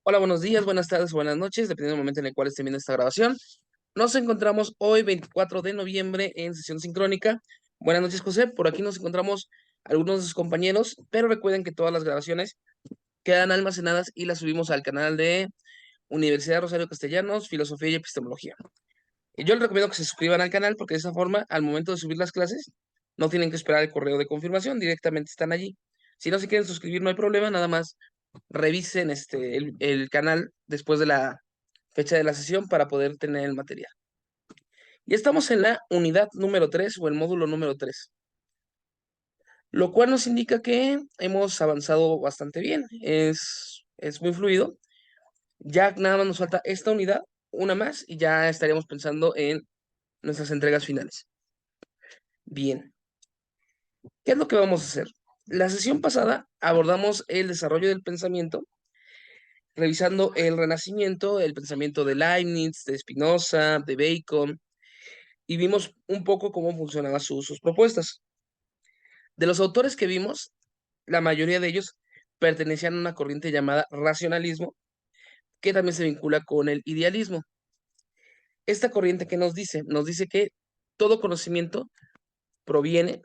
Hola, buenos días, buenas tardes, buenas noches, dependiendo del momento en el cual esté viendo esta grabación. Nos encontramos hoy, 24 de noviembre, en sesión sincrónica. Buenas noches, José. Por aquí nos encontramos algunos de sus compañeros, pero recuerden que todas las grabaciones quedan almacenadas y las subimos al canal de Universidad Rosario Castellanos, Filosofía y Epistemología. Y yo les recomiendo que se suscriban al canal porque de esa forma, al momento de subir las clases, no tienen que esperar el correo de confirmación, directamente están allí. Si no se quieren suscribir, no hay problema, nada más revisen el canal después de la fecha de la sesión para poder tener el material. Y estamos en la unidad número 3 o el módulo número 3, lo cual nos indica que hemos avanzado bastante bien, es muy fluido. Ya nada más nos falta esta unidad, una más, y ya estaríamos pensando en nuestras entregas finales. Bien, ¿qué es lo que vamos a hacer? La sesión pasada abordamos el desarrollo del pensamiento, revisando el Renacimiento, el pensamiento de Leibniz, de Spinoza, de Bacon, y vimos un poco cómo funcionaban sus propuestas. De los autores que vimos, la mayoría de ellos pertenecían a una corriente llamada racionalismo, que también se vincula con el idealismo. Esta corriente, ¿qué nos dice? Nos dice que todo conocimiento proviene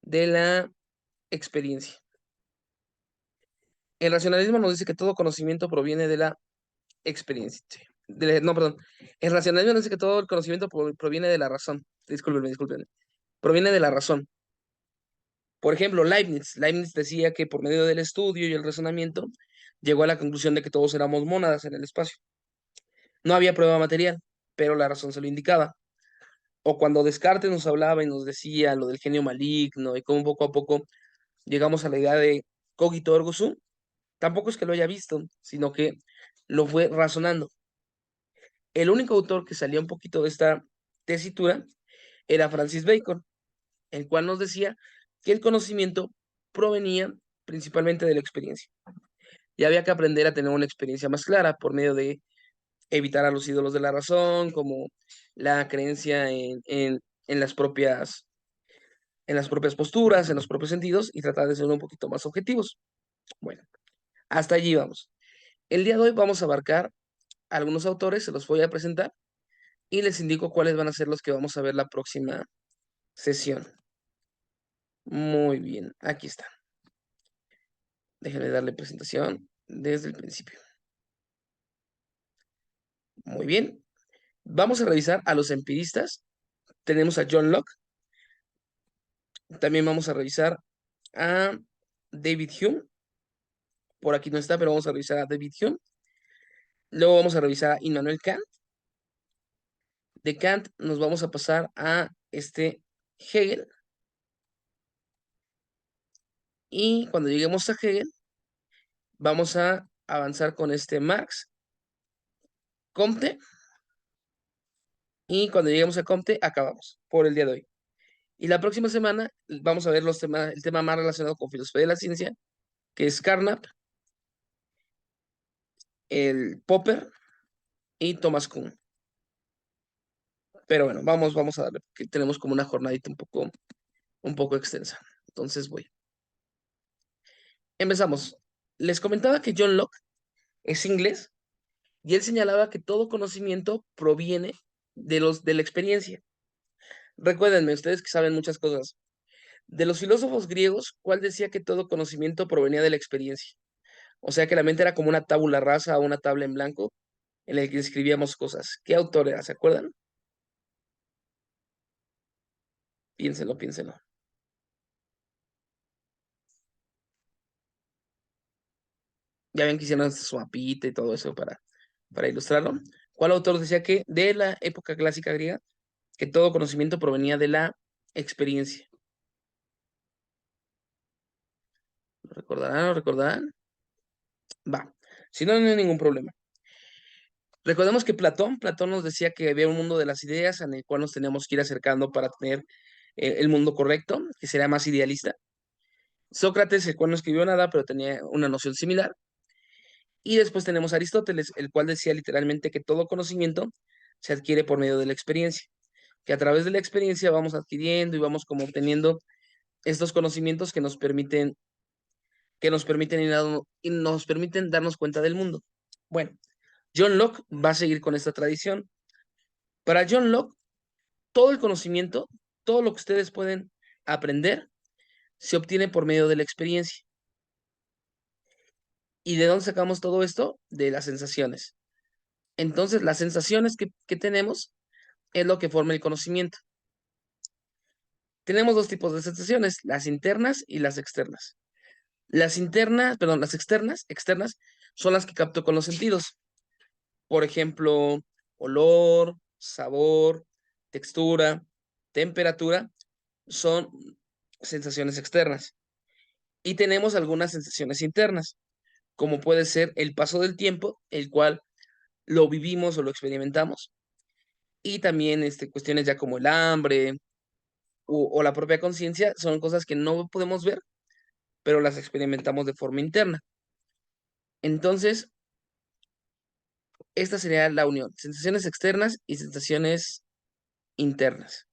de la experiencia. El racionalismo nos dice que todo conocimiento proviene de la experiencia. No, perdón. El racionalismo nos dice que todo el conocimiento proviene de la razón. Discúlpenme. Proviene de la razón. Por ejemplo, Leibniz decía que por medio del estudio y el razonamiento llegó a la conclusión de que todos éramos mónadas en el espacio. No había prueba material, pero la razón se lo indicaba. O cuando Descartes nos hablaba y nos decía lo del genio maligno y cómo poco a poco llegamos a la idea de cogito ergo sum, tampoco es que lo haya visto, sino que lo fue razonando. El único autor que salía un poquito de esta tesitura era Francis Bacon, el cual nos decía que el conocimiento provenía principalmente de la experiencia. Y había que aprender a tener una experiencia más clara por medio de evitar a los ídolos de la razón, como la creencia en las propias posturas, en los propios sentidos, y tratar de ser un poquito más objetivos. Bueno, hasta allí vamos. El día de hoy vamos a abarcar algunos autores, se los voy a presentar y les indico cuáles van a ser los que vamos a ver la próxima sesión. Muy bien, aquí está. Déjenme darle presentación desde el principio. Muy bien. Vamos a revisar a los empiristas. Tenemos a John Locke. También vamos a revisar a David Hume. Por aquí no está, pero vamos a revisar a David Hume. Luego vamos a revisar a Immanuel Kant. De Kant nos vamos a pasar a Hegel. Y cuando lleguemos a Hegel, vamos a avanzar con Marx, Comte. Y cuando lleguemos a Comte, acabamos por el día de hoy. Y la próxima semana vamos a ver el tema más relacionado con filosofía de la ciencia, que es Carnap, el Popper y Thomas Kuhn. Pero bueno, vamos a darle, porque tenemos como una jornadita un poco extensa. Entonces voy. Empezamos. Les comentaba que John Locke es inglés y él señalaba que todo conocimiento proviene de la experiencia. Recuérdenme, ustedes que saben muchas cosas. De los filósofos griegos, ¿cuál decía que todo conocimiento provenía de la experiencia? O sea que la mente era como una tabula rasa o una tabla en blanco en la que escribíamos cosas. ¿Qué autor era? ¿Se acuerdan? Piénsenlo. Ya ven que hicieron su mapita y todo eso para ilustrarlo. ¿Cuál autor decía que de la época clásica griega, que todo conocimiento provenía de la experiencia? ¿Lo recordarán? ¿Lo recordarán? Va. Si no, no hay ningún problema. Recordemos que Platón nos decía que había un mundo de las ideas en el cual nos teníamos que ir acercando para tener el mundo correcto, que sería más idealista. Sócrates, el cual no escribió nada, pero tenía una noción similar. Y después tenemos a Aristóteles, el cual decía literalmente que todo conocimiento se adquiere por medio de la experiencia, que a través de la experiencia vamos adquiriendo y vamos como obteniendo estos conocimientos que nos permiten que y nos permiten darnos cuenta del mundo. Bueno, John Locke va a seguir con esta tradición. Para John Locke, todo el conocimiento, todo lo que ustedes pueden aprender, se obtiene por medio de la experiencia. ¿Y de dónde sacamos todo esto? De las sensaciones. Entonces, las sensaciones que tenemos es lo que forma el conocimiento. Tenemos dos tipos de sensaciones, las internas y las externas. Las internas, perdón, las externas, son las que capto con los sentidos. Por ejemplo, olor, sabor, textura, temperatura, son sensaciones externas. Y tenemos algunas sensaciones internas, como puede ser el paso del tiempo, el cual lo vivimos o lo experimentamos. Y también cuestiones ya como el hambre o la propia conciencia, son cosas que no podemos ver, pero las experimentamos de forma interna. Entonces, esta sería la unión, sensaciones externas y sensaciones internas.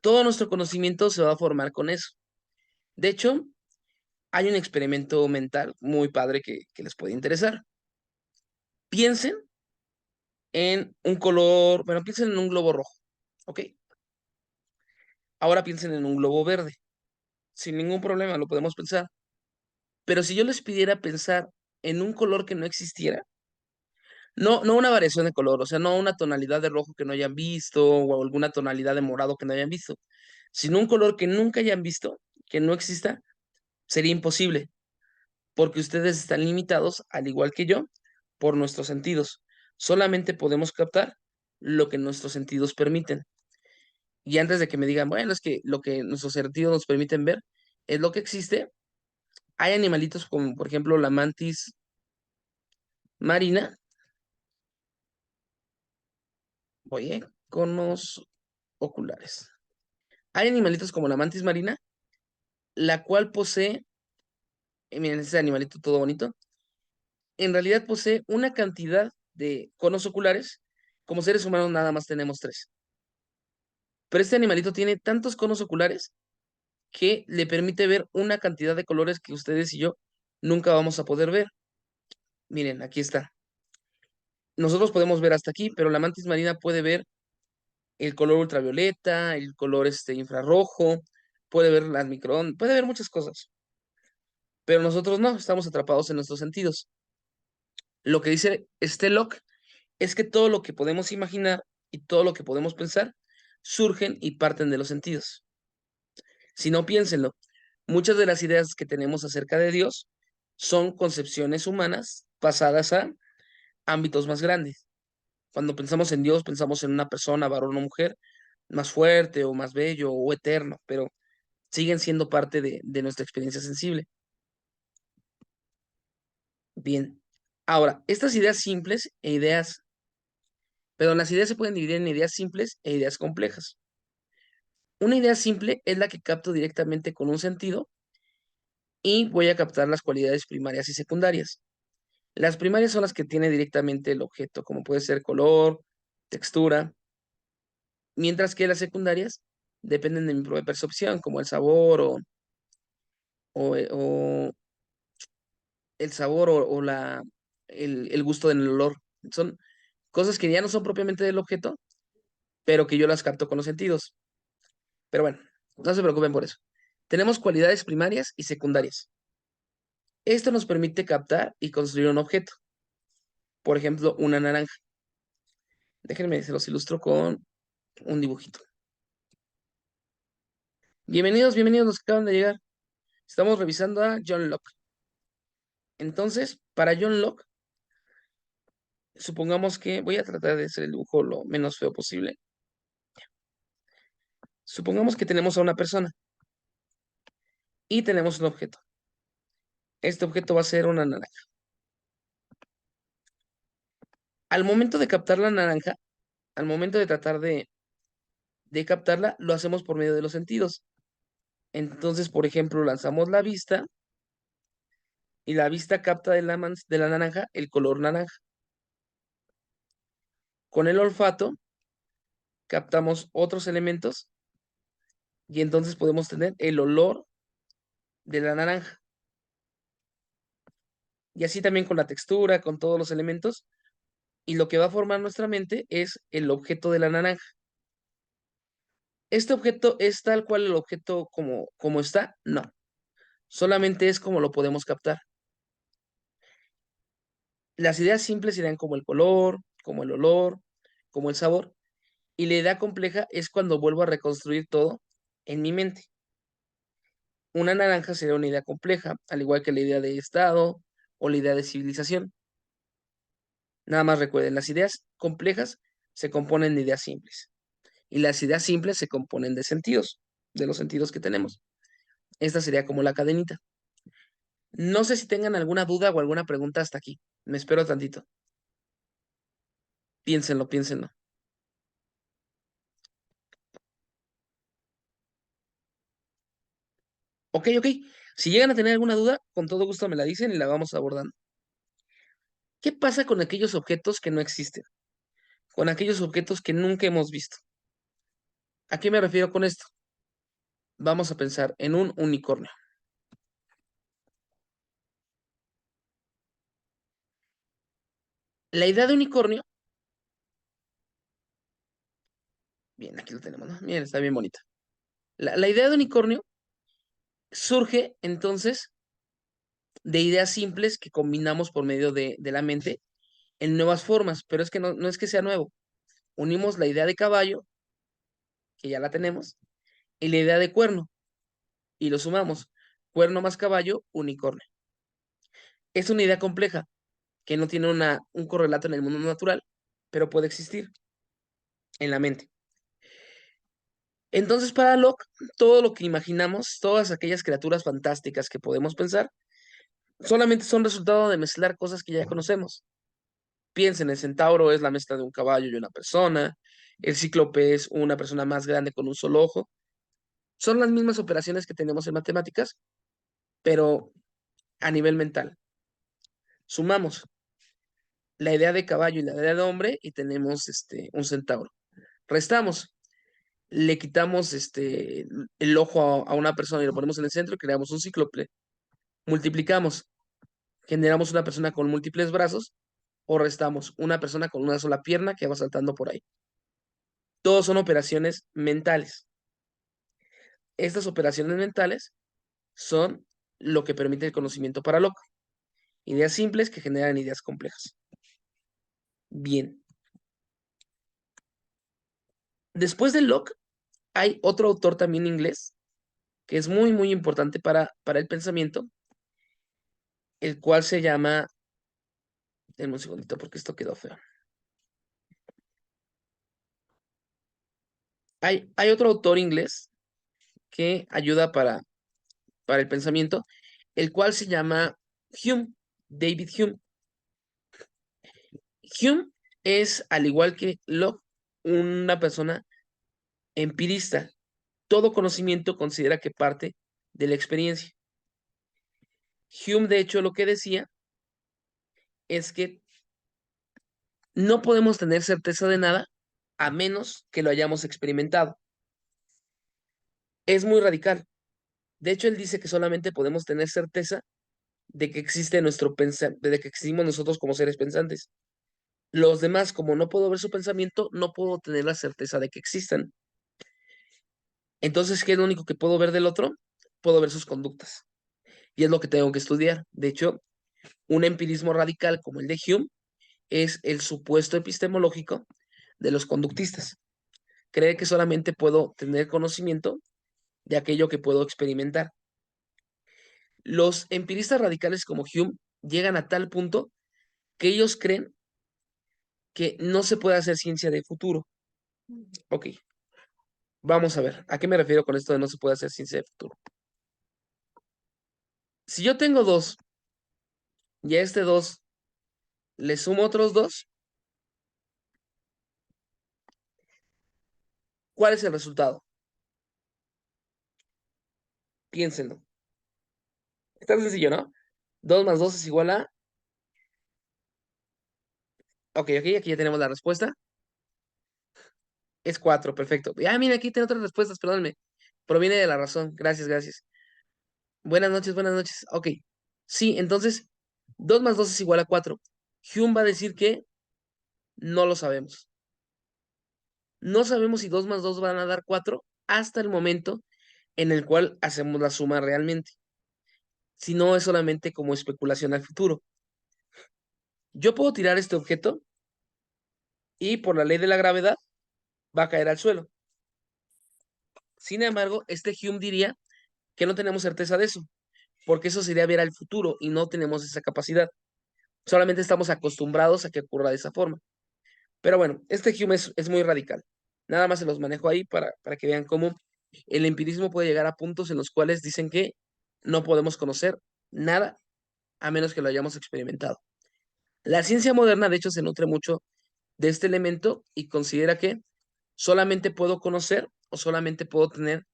Todo nuestro conocimiento se va a formar con eso. De hecho, hay un experimento mental muy padre que les puede interesar. Piensen en un color, bueno, piensen en un globo rojo, ¿ok? Ahora piensen en un globo verde. Sin ningún problema, lo podemos pensar. Pero si yo les pidiera pensar en un color que no existiera, no una variación de color, o sea, no una tonalidad de rojo que no hayan visto o alguna tonalidad de morado que no hayan visto, sino un color que nunca hayan visto, que no exista, sería imposible, porque ustedes están limitados, al igual que yo, por nuestros sentidos. Solamente podemos captar lo que nuestros sentidos permiten. Y antes de que me digan, bueno, es que lo que nuestros sentidos nos permiten ver es lo que existe, hay animalitos como, por ejemplo, la mantis marina, oye, conos oculares. Hay animalitos como la mantis marina, la cual posee, miren, ese animalito todo bonito, en realidad posee una cantidad de conos oculares, como seres humanos nada más tenemos tres. Pero este animalito tiene tantos conos oculares que le permite ver una cantidad de colores que ustedes y yo nunca vamos a poder ver. Miren, aquí está. Nosotros podemos ver hasta aquí, pero la mantis marina puede ver el color ultravioleta, el color infrarrojo, puede ver las microondas, puede ver muchas cosas. Pero nosotros no, estamos atrapados en nuestros sentidos. Lo que dice Locke es que todo lo que podemos imaginar y todo lo que podemos pensar surgen y parten de los sentidos. Si no, piénsenlo, muchas de las ideas que tenemos acerca de Dios son concepciones humanas pasadas a ámbitos más grandes. Cuando pensamos en Dios, pensamos en una persona, varón o mujer, más fuerte o más bello o eterno, pero siguen siendo parte de nuestra experiencia sensible. Bien. Ahora, estas ideas simples e ideas, perdón, las ideas se pueden dividir en ideas simples e ideas complejas. Una idea simple es la que capto directamente con un sentido y voy a captar las cualidades primarias y secundarias. Las primarias son las que tiene directamente el objeto, como puede ser color, textura, mientras que las secundarias dependen de mi propia percepción, como el sabor o el sabor el gusto del olor. Son cosas que ya no son propiamente del objeto, pero que yo las capto con los sentidos. Pero bueno, no se preocupen por eso. Tenemos cualidades primarias y secundarias. Esto nos permite captar y construir un objeto. Por ejemplo, una naranja. Déjenme, se los ilustro con un dibujito. Bienvenidos, bienvenidos los que acaban de llegar. Estamos revisando a John Locke. Entonces, para John Locke, supongamos que voy a tratar de hacer el dibujo lo menos feo posible. Supongamos que tenemos a una persona y tenemos un objeto. Este objeto va a ser una naranja. Al momento de captar la naranja, al momento de tratar de captarla, lo hacemos por medio de los sentidos. Entonces, por ejemplo, lanzamos la vista y la vista capta de la naranja el color naranja. Con el olfato captamos otros elementos y entonces podemos tener el olor de la naranja. Y así también con la textura, con todos los elementos. Y lo que va a formar nuestra mente es el objeto de la naranja. ¿Este objeto es tal cual el objeto como está? No, solamente es como lo podemos captar. Las ideas simples serían como el color, como el olor, como el sabor, y la idea compleja es cuando vuelvo a reconstruir todo en mi mente. Una naranja sería una idea compleja, al igual que la idea de estado o la idea de civilización. Nada más recuerden, las ideas complejas se componen de ideas simples, y las ideas simples se componen de sentidos, de los sentidos que tenemos. Esta sería como la cadenita. No sé si tengan alguna duda o alguna pregunta hasta aquí. Me espero tantito. Piénsenlo, piénsenlo. Ok, ok. Si llegan a tener alguna duda, con todo gusto me la dicen y la vamos abordando. ¿Qué pasa con aquellos objetos que no existen? Con aquellos objetos que nunca hemos visto. ¿A qué me refiero con esto? Vamos a pensar en un unicornio. La idea de unicornio, bien, aquí lo tenemos, ¿no? Miren, está bien bonita. La idea de unicornio surge entonces de ideas simples que combinamos por medio de la mente en nuevas formas, pero es que no es que sea nuevo. Unimos la idea de caballo, que ya la tenemos, y la idea de cuerno, y lo sumamos. Cuerno más caballo, unicornio. Es una idea compleja, que no tiene un correlato en el mundo natural, pero puede existir en la mente. Entonces, para Locke, todo lo que imaginamos, todas aquellas criaturas fantásticas que podemos pensar, solamente son resultado de mezclar cosas que ya conocemos. Piensen, el centauro es la mezcla de un caballo y una persona, el cíclope es una persona más grande con un solo ojo. Son las mismas operaciones que tenemos en matemáticas, pero a nivel mental. Sumamos la idea de caballo y la idea de hombre y tenemos un centauro. Restamos, le quitamos el ojo a una persona y lo ponemos en el centro y creamos un cíclope. Multiplicamos, generamos una persona con múltiples brazos o restamos una persona con una sola pierna que va saltando por ahí. Todos son operaciones mentales. Estas operaciones mentales son lo que permite el conocimiento para Locke. Ideas simples que generan ideas complejas. Bien. Después de Locke, hay otro autor también inglés que es muy, muy importante para el pensamiento, el cual se llama, denme un segundito porque esto quedó feo. Hay otro autor inglés que ayuda para el pensamiento, el cual se llama Hume, David Hume. Hume es, al igual que Locke, una persona empirista. Todo conocimiento considera que parte de la experiencia. Hume, de hecho, lo que decía es que no podemos tener certeza de nada a menos que lo hayamos experimentado. Es muy radical. De hecho, él dice que solamente podemos tener certeza de que existe de que existimos nosotros como seres pensantes. Los demás, como no puedo ver su pensamiento, no puedo tener la certeza de que existan. Entonces, ¿qué es lo único que puedo ver del otro? Puedo ver sus conductas. Y es lo que tengo que estudiar. De hecho, un empirismo radical como el de Hume es el supuesto epistemológico de los conductistas. Cree que solamente puedo tener conocimiento de aquello que puedo experimentar. Los empiristas radicales como Hume llegan a tal punto que ellos creen que no se puede hacer ciencia de futuro. Ok, vamos a ver, ¿a qué me refiero con esto de no se puede hacer ciencia de futuro? Si yo tengo dos y a este dos le sumo otros dos, ¿cuál es el resultado? Piénsenlo. Está sencillo, ¿no? 2 más 2 es igual a... Ok, ok, aquí ya tenemos la respuesta. Es 4, perfecto. Ah, mira, aquí tengo otras respuestas, perdónme. Proviene de la razón. Gracias, gracias. Buenas noches, buenas noches. Ok. Sí, entonces 2 más 2 es igual a 4. Hume va a decir que no lo sabemos. No sabemos si 2 más 2 van a dar 4 hasta el momento en el cual hacemos la suma realmente. Si no, es solamente como especulación al futuro. Yo puedo tirar este objeto y por la ley de la gravedad va a caer al suelo. Sin embargo, este Hume diría que no tenemos certeza de eso, porque eso sería ver al futuro y no tenemos esa capacidad. Solamente estamos acostumbrados a que ocurra de esa forma. Pero bueno, este Hume es muy radical. Nada más se los manejo ahí para que vean cómo el empirismo puede llegar a puntos en los cuales dicen que no podemos conocer nada a menos que lo hayamos experimentado. La ciencia moderna, de hecho, se nutre mucho de este elemento y considera que solamente puedo conocer o solamente puedo tener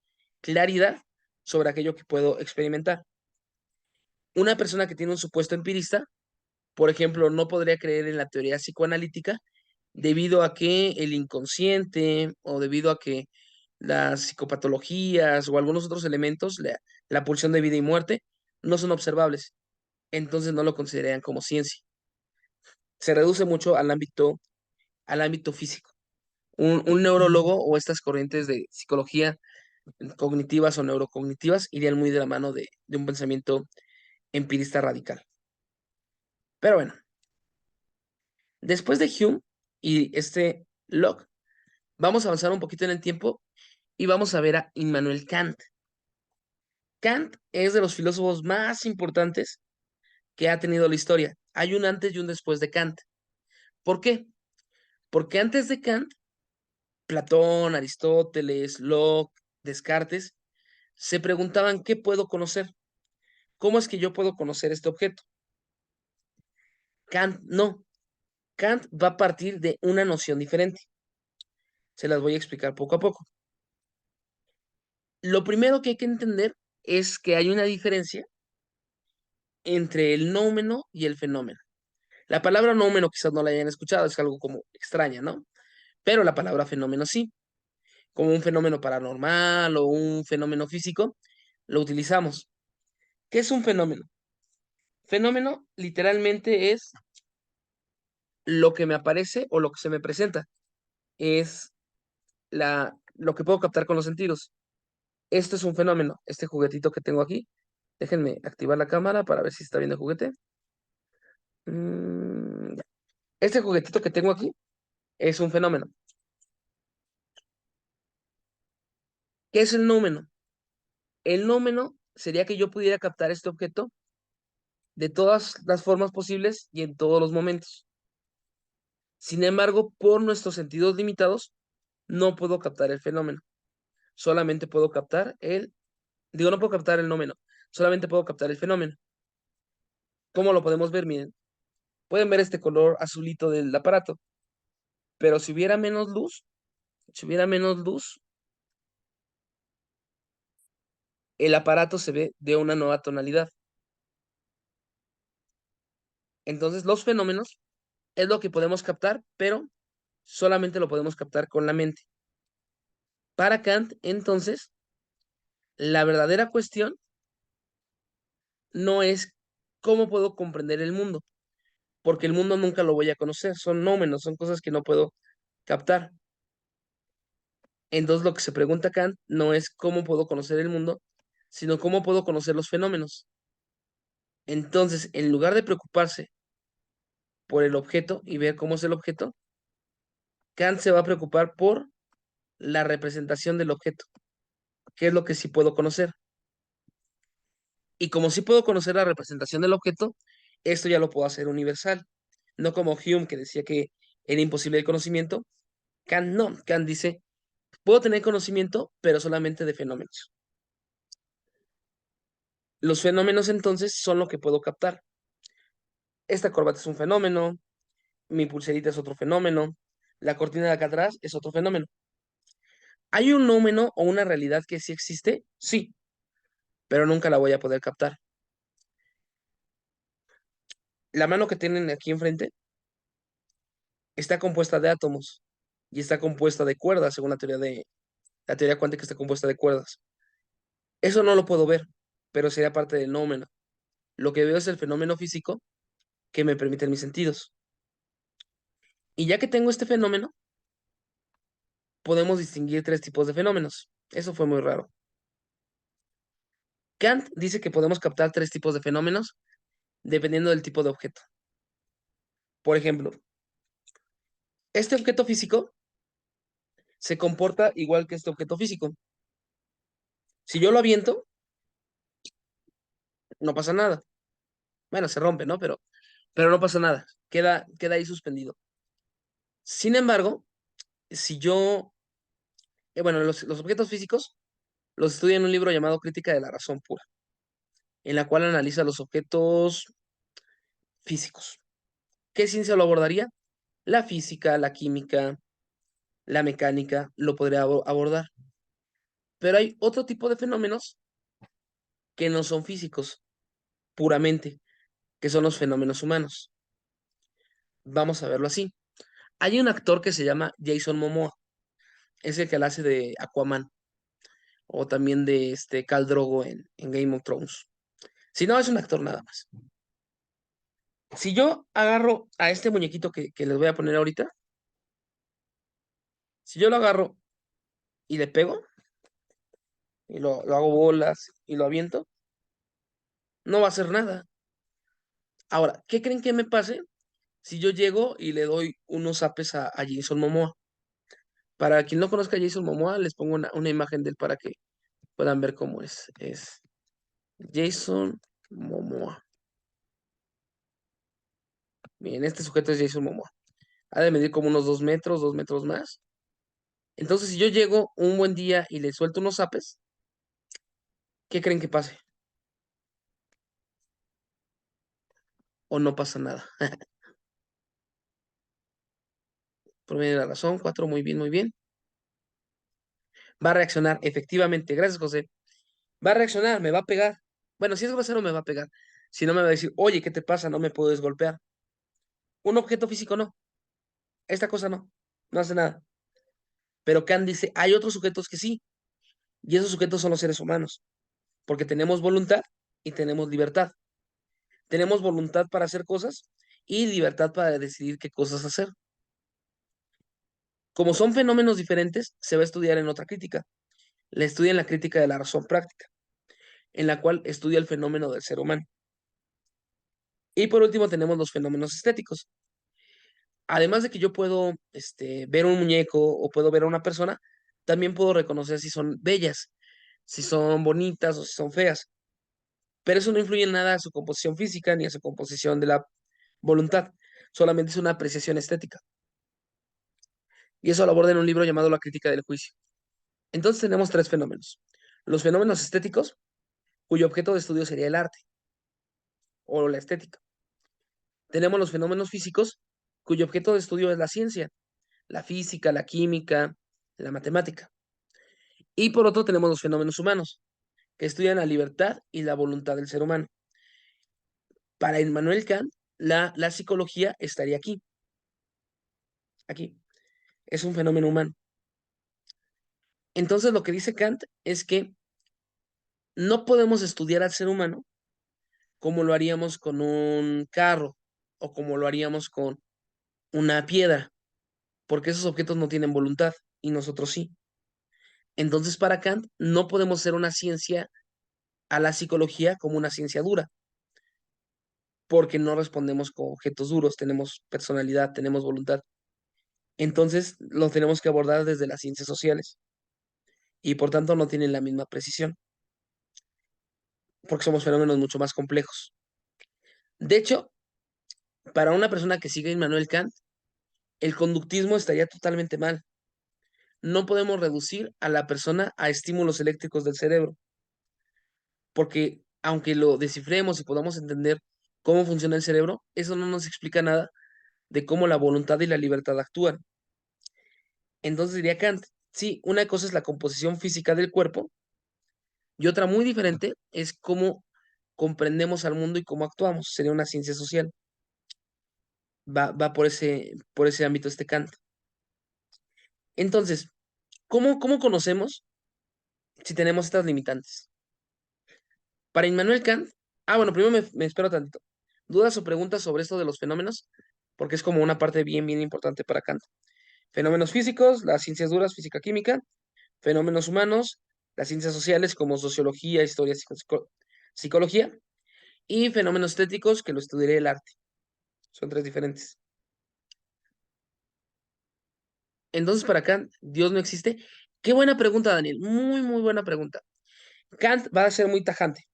claridad sobre aquello que puedo experimentar. Una persona que tiene un supuesto empirista, por ejemplo, no podría creer en la teoría psicoanalítica debido a que el inconsciente o debido a que las psicopatologías o algunos otros elementos, la pulsión de vida y muerte, no son observables. Entonces no lo considerarían como ciencia. Se reduce mucho al ámbito físico. Un neurólogo o estas corrientes de psicología cognitivas o neurocognitivas irían muy de la mano de un pensamiento empirista radical. Pero bueno, después de Hume y este Locke, vamos a avanzar un poquito en el tiempo y vamos a ver a Immanuel Kant. Kant es de los filósofos más importantes que ha tenido la historia. Hay un antes y un después de Kant. ¿Por qué? Porque antes de Kant, Platón, Aristóteles, Locke, Descartes, se preguntaban, ¿qué puedo conocer? ¿Cómo es que yo puedo conocer este objeto? Kant no. Kant va a partir de una noción diferente. Se las voy a explicar poco a poco. Lo primero que hay que entender es que hay una diferencia entre el nómeno y el fenómeno. La palabra nómeno quizás no la hayan escuchado, es algo como extraña, ¿no? Pero la palabra fenómeno sí, como un fenómeno paranormal o un fenómeno físico, lo utilizamos. ¿Qué es un fenómeno? Fenómeno literalmente es lo que me aparece o lo que se me presenta. Es lo que puedo captar con los sentidos. Esto es un fenómeno, este juguetito que tengo aquí. Déjenme activar la cámara para ver si está viendo el juguete. Ya. Este juguetito que tengo aquí es un fenómeno. ¿Qué es el nómeno? El nómeno sería que yo pudiera captar este objeto de todas las formas posibles y en todos los momentos. Sin embargo, por nuestros sentidos limitados, no puedo captar el fenómeno. Solamente puedo captar no puedo captar el nómeno, solamente puedo captar el fenómeno. ¿Cómo lo podemos ver? Miren, pueden ver este color azulito del aparato, pero si hubiera menos luz, el aparato se ve de una nueva tonalidad. Entonces, los fenómenos es lo que podemos captar, pero solamente lo podemos captar con la mente. Para Kant, entonces, la verdadera cuestión no es cómo puedo comprender el mundo, porque el mundo nunca lo voy a conocer, son nómenos, son cosas que no puedo captar. Entonces, lo que se pregunta Kant no es cómo puedo conocer el mundo, sino cómo puedo conocer los fenómenos. Entonces, en lugar de preocuparse por el objeto y ver cómo es el objeto, Kant se va a preocupar por la representación del objeto, que es lo que sí puedo conocer. Y como sí puedo conocer la representación del objeto, esto ya lo puedo hacer universal. No como Hume, que decía que era imposible el conocimiento. Kant no. Kant dice, puedo tener conocimiento, pero solamente de fenómenos. Los fenómenos entonces son lo que puedo captar. Esta corbata es un fenómeno, mi pulserita es otro fenómeno, la cortina de acá atrás es otro fenómeno. ¿Hay un nómeno o una realidad que sí existe? Sí, pero nunca la voy a poder captar. La mano que tienen aquí enfrente está compuesta de átomos y está compuesta de cuerdas, según la teoría cuántica está compuesta de cuerdas. Eso no lo puedo ver, pero sería parte del nómeno. Lo que veo es el fenómeno físico que me permiten mis sentidos. Y ya que tengo este fenómeno, podemos distinguir tres tipos de fenómenos. Eso fue muy raro. Kant dice que podemos captar tres tipos de fenómenos dependiendo del tipo de objeto. Por ejemplo, este objeto físico se comporta igual que este objeto físico. Si yo lo aviento, no pasa nada. Bueno, se rompe, ¿no? Pero no pasa nada. Queda ahí suspendido. Sin embargo, si yo, bueno, los objetos físicos los estudia en un libro llamado Crítica de la Razón Pura, en la cual analiza los objetos físicos. ¿Qué ciencia lo abordaría? La física, la química, la mecánica lo podría abordar. Pero hay otro tipo de fenómenos que no son físicos puramente, que son los fenómenos humanos. Vamos a verlo así. Hay un actor que se llama Jason Momoa, es el que la hace de Aquaman, o también de Khal Drogo en Game of Thrones. Si no, es un actor nada más. Si yo agarro a este muñequito que les voy a poner ahorita, si yo lo agarro y le pego, y lo hago bolas y lo aviento, no va a hacer nada. Ahora, ¿qué creen que me pase si yo llego y le doy unos zapes a Jason Momoa? Para quien no conozca a Jason Momoa, les pongo una imagen de él para que puedan ver cómo es. Es Jason Momoa. Bien, este sujeto es Jason Momoa. Ha de medir como unos 2 metros, 2 metros más. Entonces, si yo llego un buen día y le suelto unos zapes, ¿qué creen que pase? ¿O no pasa nada? Por medio de la razón, cuatro, muy bien, muy bien. Va a reaccionar, efectivamente. Gracias, José. Va a reaccionar, me va a pegar. Bueno, si es grosero, me va a pegar. Si no, me va a decir, oye, ¿qué te pasa? No me puedes golpear. Un objeto físico no. Esta cosa no. No hace nada. Pero Kant dice, hay otros sujetos que sí. Y esos sujetos son los seres humanos. Porque tenemos voluntad y tenemos libertad. Tenemos voluntad para hacer cosas y libertad para decidir qué cosas hacer. Como son fenómenos diferentes, se va a estudiar en otra crítica. La estudia en la crítica de la razón práctica, en la cual estudia el fenómeno del ser humano. Y por último tenemos los fenómenos estéticos. Además de que yo puedo ver un muñeco o puedo ver a una persona, también puedo reconocer si son bellas, si son bonitas o si son feas. Pero eso no influye en nada a su composición física ni a su composición de la voluntad. Solamente es una apreciación estética. Y eso lo aborda en un libro llamado La crítica del juicio. Entonces tenemos tres fenómenos. Los fenómenos estéticos, cuyo objeto de estudio sería el arte o la estética. Tenemos los fenómenos físicos, cuyo objeto de estudio es la ciencia, la física, la química, la matemática. Y por otro tenemos los fenómenos humanos, que estudian la libertad y la voluntad del ser humano. Para Immanuel Kant, la psicología estaría aquí, aquí. Es un fenómeno humano. Entonces lo que dice Kant es que no podemos estudiar al ser humano como lo haríamos con un carro o como lo haríamos con una piedra, porque esos objetos no tienen voluntad y nosotros sí. Entonces, para Kant, no podemos hacer una ciencia a la psicología como una ciencia dura, porque no respondemos con objetos duros, tenemos personalidad, tenemos voluntad. Entonces, lo tenemos que abordar desde las ciencias sociales y por tanto no tienen la misma precisión, porque somos fenómenos mucho más complejos. De hecho, para una persona que sigue a Immanuel Kant, el conductismo estaría totalmente mal. No podemos reducir a la persona a estímulos eléctricos del cerebro, porque aunque lo descifremos y podamos entender cómo funciona el cerebro, eso no nos explica nada de cómo la voluntad y la libertad actúan. Entonces diría Kant, sí, una cosa es la composición física del cuerpo y otra muy diferente es cómo comprendemos al mundo y cómo actuamos. Sería una ciencia social. Va por ese ámbito Kant. Entonces, ¿cómo conocemos si tenemos estas limitantes? Para Immanuel Kant, bueno, primero me espero tantito. ¿Dudas o preguntas sobre esto de los fenómenos? Porque es como una parte bien, bien importante para Kant. Fenómenos físicos, las ciencias duras, física, química. Fenómenos humanos, las ciencias sociales como sociología, historia, psicología. Y fenómenos estéticos, que lo estudiaré el arte. Son tres diferentes. Entonces, para Kant, ¿Dios no existe? Qué buena pregunta, Daniel. Muy, muy buena pregunta. Kant va a ser muy tajante.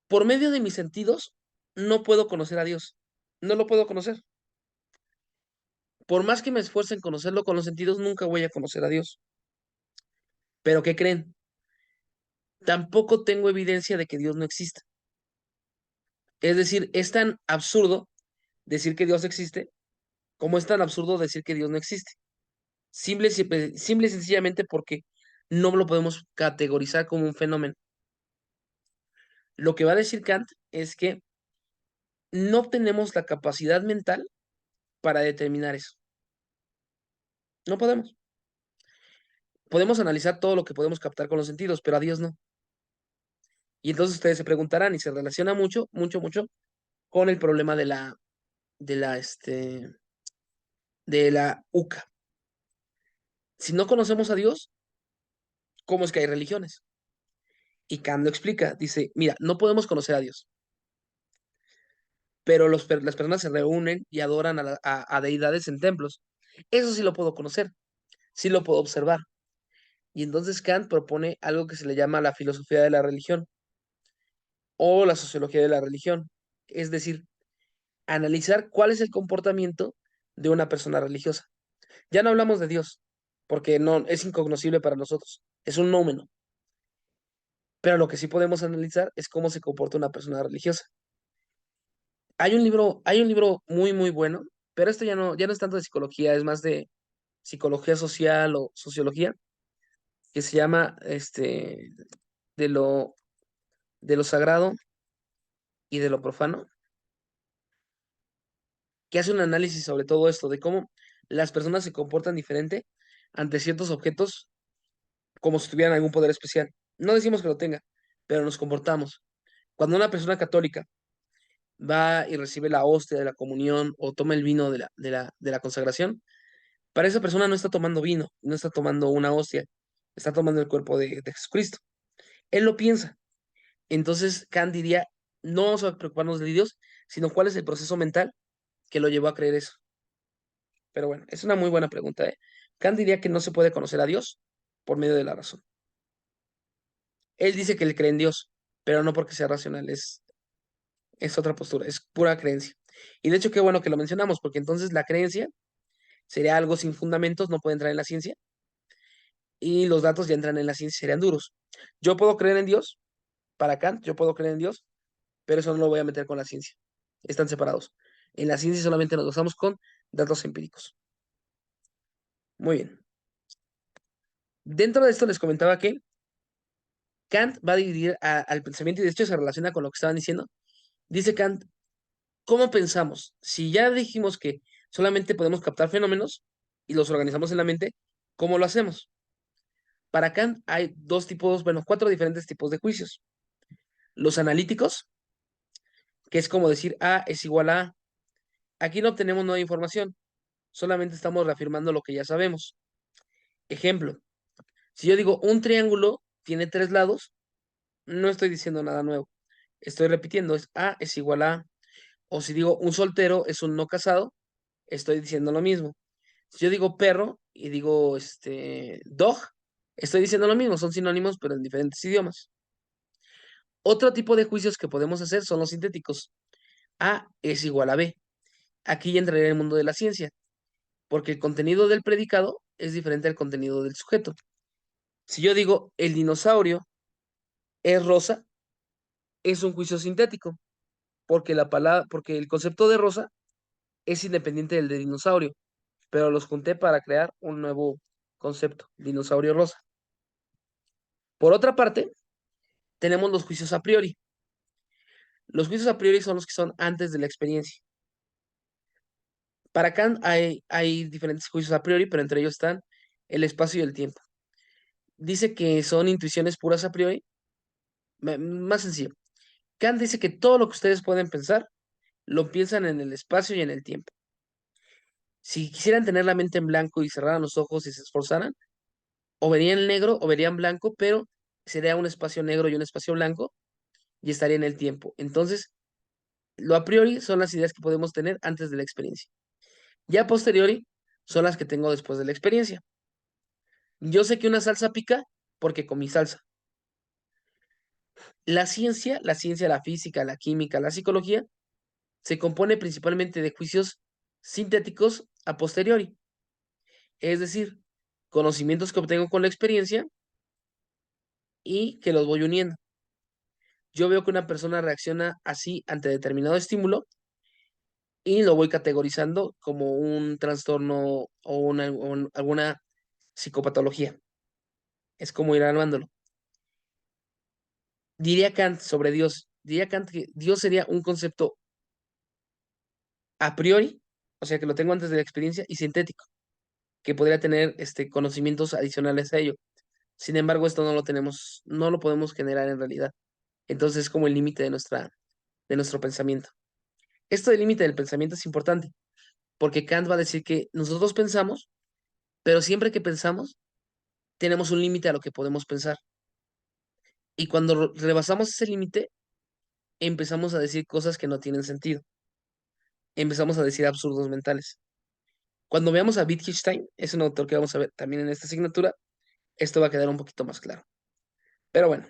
Por medio de mis sentidos, no puedo conocer a Dios. No lo puedo conocer. Por más que me esfuerce en conocerlo con los sentidos, nunca voy a conocer a Dios. Pero ¿qué creen? Tampoco tengo evidencia de que Dios no exista. Es decir, es tan absurdo decir que Dios existe como es tan absurdo decir que Dios no existe. Simple y sencillamente porque no lo podemos categorizar como un fenómeno. Lo que va a decir Kant es que no tenemos la capacidad mental para determinar eso. No podemos. Podemos analizar todo lo que podemos captar con los sentidos, pero a Dios no. Y entonces ustedes se preguntarán y se relaciona mucho, mucho, mucho con el problema de la UCA. Si no conocemos a Dios, ¿cómo es que hay religiones? Y Kant lo explica. Dice, mira, no podemos conocer a Dios, pero las personas se reúnen y adoran a deidades en templos. Eso sí lo puedo conocer, sí lo puedo observar. Y entonces Kant propone algo que se le llama la filosofía de la religión o la sociología de la religión. Es decir, analizar cuál es el comportamiento de una persona religiosa. Ya no hablamos de Dios, porque no es incognoscible para nosotros, es un nómeno. Pero lo que sí podemos analizar es cómo se comporta una persona religiosa. Hay un libro muy, muy bueno, pero esto ya no es tanto de psicología, es más de psicología social o sociología, que se llama de lo, de lo sagrado y de lo profano, que hace un análisis sobre todo esto, de cómo las personas se comportan diferente ante ciertos objetos como si tuvieran algún poder especial. No decimos que lo tenga, pero nos comportamos. Cuando una persona católica va y recibe la hostia de la comunión o toma el vino de la consagración, para esa persona no está tomando vino, no está tomando una hostia, está tomando el cuerpo de Jesucristo. Él lo piensa. Entonces, Kant diría, no vamos a preocuparnos de Dios, sino cuál es el proceso mental que lo llevó a creer eso. Pero bueno, es una muy buena pregunta, ¿eh? Kant diría que no se puede conocer a Dios por medio de la razón. Él dice que él cree en Dios, pero no porque sea racional, es otra postura, es pura creencia. Y de hecho, qué bueno que lo mencionamos, porque entonces la creencia sería algo sin fundamentos, no puede entrar en la ciencia, y los datos ya entran en la ciencia, serían duros. Yo puedo creer en Dios, para Kant, yo puedo creer en Dios, pero eso no lo voy a meter con la ciencia. Están separados. En la ciencia solamente nos basamos con datos empíricos. Muy bien. Dentro de esto les comentaba que Kant va a dividir al pensamiento y de hecho se relaciona con lo que estaban diciendo. Dice Kant, ¿cómo pensamos? Si ya dijimos que solamente podemos captar fenómenos y los organizamos en la mente, ¿cómo lo hacemos? Para Kant hay dos tipos, bueno, cuatro diferentes tipos de juicios. Los analíticos, que es como decir A es igual a A. Aquí no obtenemos nueva información, solamente estamos reafirmando lo que ya sabemos. Ejemplo, si yo digo un triángulo tiene tres lados, no estoy diciendo nada nuevo. Estoy repitiendo, es A es igual a A. O si digo un soltero es un no casado, estoy diciendo lo mismo. Si yo digo perro y digo dog, estoy diciendo lo mismo, son sinónimos, pero en diferentes idiomas. Otro tipo de juicios que podemos hacer son los sintéticos. A es igual a B. Aquí ya entraría en el mundo de la ciencia, porque el contenido del predicado es diferente al contenido del sujeto. Si yo digo el dinosaurio es rosa, es un juicio sintético, porque el concepto de rosa es independiente del de dinosaurio, pero los junté para crear un nuevo concepto, dinosaurio rosa. Por otra parte, tenemos los juicios a priori. Los juicios a priori son los que son antes de la experiencia. Para Kant hay diferentes juicios a priori, pero entre ellos están el espacio y el tiempo. Dice que son intuiciones puras a priori, más sencillo. Kant dice que todo lo que ustedes pueden pensar, lo piensan en el espacio y en el tiempo. Si quisieran tener la mente en blanco y cerraran los ojos y se esforzaran, o verían negro o verían blanco, pero sería un espacio negro y un espacio blanco y estaría en el tiempo. Entonces, lo a priori son las ideas que podemos tener antes de la experiencia. Ya a posteriori son las que tengo después de la experiencia. Yo sé que una salsa pica porque comí salsa. La ciencia, la física, la química, la psicología, se compone principalmente de juicios sintéticos a posteriori, es decir, conocimientos que obtengo con la experiencia y que los voy uniendo. Yo veo que una persona reacciona así ante determinado estímulo y lo voy categorizando como un trastorno o alguna psicopatología. Es como ir armándolo. Diría Kant que Dios sería un concepto a priori, o sea que lo tengo antes de la experiencia, y sintético, que podría tener conocimientos adicionales a ello. Sin embargo, esto no lo tenemos, no lo podemos generar en realidad. Entonces es como el límite de nuestro pensamiento. Esto del límite del pensamiento es importante, porque Kant va a decir que nosotros pensamos, pero siempre que pensamos, tenemos un límite a lo que podemos pensar. Y cuando rebasamos ese límite, empezamos a decir cosas que no tienen sentido. Empezamos a decir absurdos mentales. Cuando veamos a Wittgenstein, es un autor que vamos a ver también en esta asignatura, esto va a quedar un poquito más claro. Pero bueno,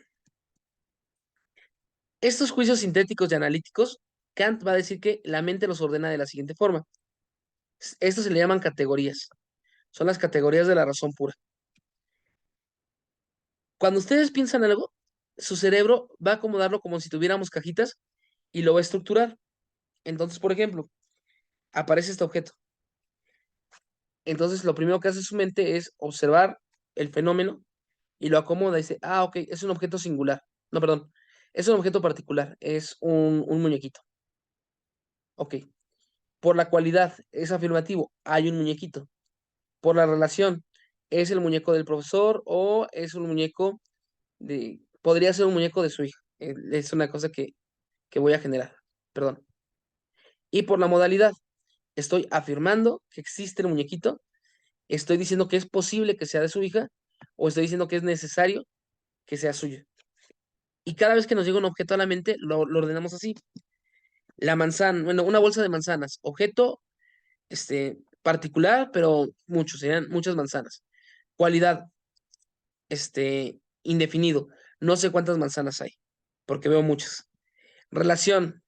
estos juicios sintéticos y analíticos, Kant va a decir que la mente los ordena de la siguiente forma. Estos se le llaman categorías. Son las categorías de la razón pura. Cuando ustedes piensan algo, su cerebro va a acomodarlo como si tuviéramos cajitas y lo va a estructurar. Entonces, por ejemplo, aparece este objeto. Entonces, lo primero que hace su mente es observar el fenómeno y lo acomoda y dice, ah, ok, es un objeto singular. No, perdón, es un objeto particular, es un muñequito. Ok, por la cualidad, es afirmativo, hay un muñequito. Por la relación, es el muñeco del profesor o es un muñeco podría ser un muñeco de su hija. Es una cosa que voy a generar, perdón. Y por la modalidad, estoy afirmando que existe el muñequito, estoy diciendo que es posible que sea de su hija o estoy diciendo que es necesario que sea suyo. Y cada vez que nos llega un objeto a la mente, lo ordenamos así. La manzana, bueno, una bolsa de manzanas, objeto, particular, pero muchos, serían muchas manzanas. Cualidad, indefinido. No sé cuántas manzanas hay, porque veo muchas. Relación,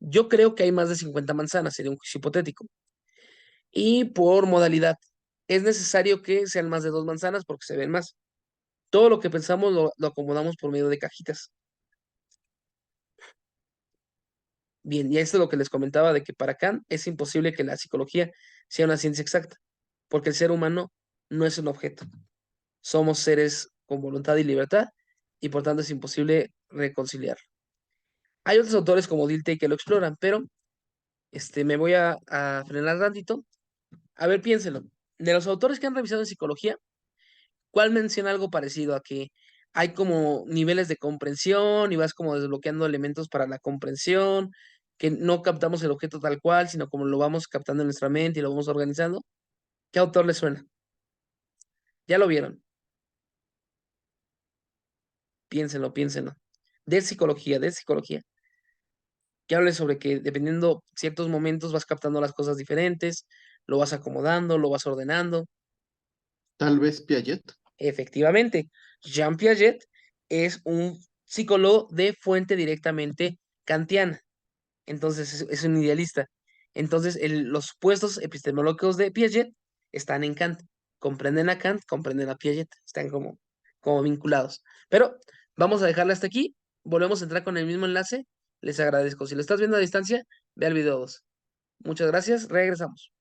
yo creo que hay más de 50 manzanas, sería un juicio hipotético. Y por modalidad, es necesario que sean más de dos manzanas porque se ven más. Todo lo que pensamos lo acomodamos por medio de cajitas. Bien, y esto es lo que les comentaba de que para Kant es imposible que la psicología sea una ciencia exacta, porque el ser humano no es un objeto. Somos seres con voluntad y libertad y por tanto es imposible reconciliar. Hay otros autores como Dilthey que lo exploran, pero me voy a frenar tantito. A ver, piénselo. De los autores que han revisado en psicología, ¿cuál menciona algo parecido a que hay como niveles de comprensión y vas como desbloqueando elementos para la comprensión, que no captamos el objeto tal cual, sino como lo vamos captando en nuestra mente y lo vamos organizando? ¿Qué autor le suena? Ya lo vieron. Piénsenlo, piénsenlo. De psicología. Que hable sobre que dependiendo ciertos momentos vas captando las cosas diferentes, lo vas acomodando, lo vas ordenando. Tal vez Piaget. Efectivamente, Jean Piaget es un psicólogo de fuente directamente kantiana. Entonces es un idealista. Entonces los puestos epistemológicos de Piaget están en Kant. Comprenden a Kant, comprenden a Piaget. Están como vinculados. Pero vamos a dejarla hasta aquí. Volvemos a entrar con el mismo enlace. Les agradezco. Si lo estás viendo a distancia, ve al video 2. Muchas gracias. Regresamos.